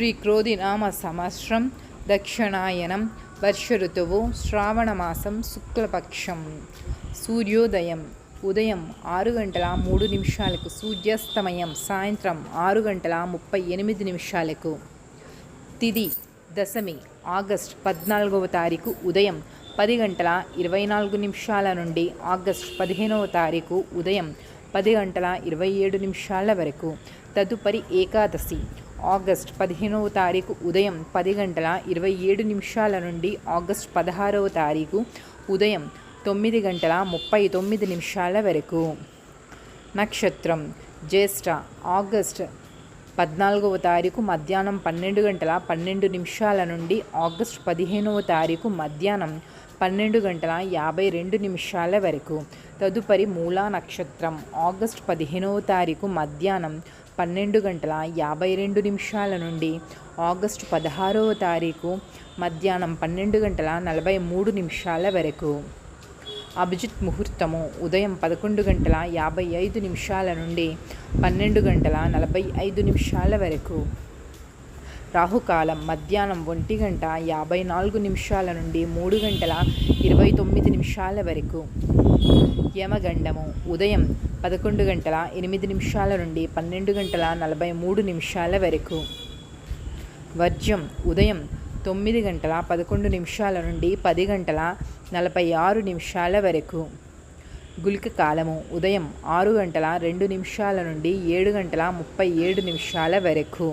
శ్రీక్రోధినామ సంవత్సరం దక్షిణాయనం వర్ష ఋతువు శ్రావణమాసం శుక్లపక్షం. సూర్యోదయం ఉదయం 6:03 సూర్యాస్తమయం సాయంత్రం 6:38. తిథి దశమి ఆగస్టు 14వ తారీఖు ఉదయం 10:24 నుండి ఆగస్టు 15వ తారీఖు ఉదయం 10:27 వరకు. తదుపరి ఏకాదశి ఆగస్టు 15వ తారీఖు ఉదయం 10:27 నుండి ఆగస్టు 16వ తారీఖు ఉదయం 9:39 వరకు. నక్షత్రం జ్యేష్ఠ ఆగస్టు 14వ తారీఖు మధ్యాహ్నం 12:12 నుండి ఆగస్టు 15వ తారీఖు మధ్యాహ్నం 12:52 వరకు. తదుపరి మూలా నక్షత్రం ఆగస్టు 15వ తారీఖు మధ్యాహ్నం 12:52 నుండి ఆగస్టు 16వ తారీఖు మధ్యాహ్నం 12:43 వరకు. అభిజిత్ ముహూర్తము ఉదయం 11:55 నుండి 12:45 వరకు. రాహుకాలం మధ్యాహ్నం 1:54 నుండి 3:29 వరకు. యమగండము ఉదయం 11:08 నుండి 12:43 వరకు. వర్జ్యం ఉదయం 9:11 నుండి 10:46 వరకు. గుళిక కాలము ఉదయం 6:02 నుండి 7:37 వరకు.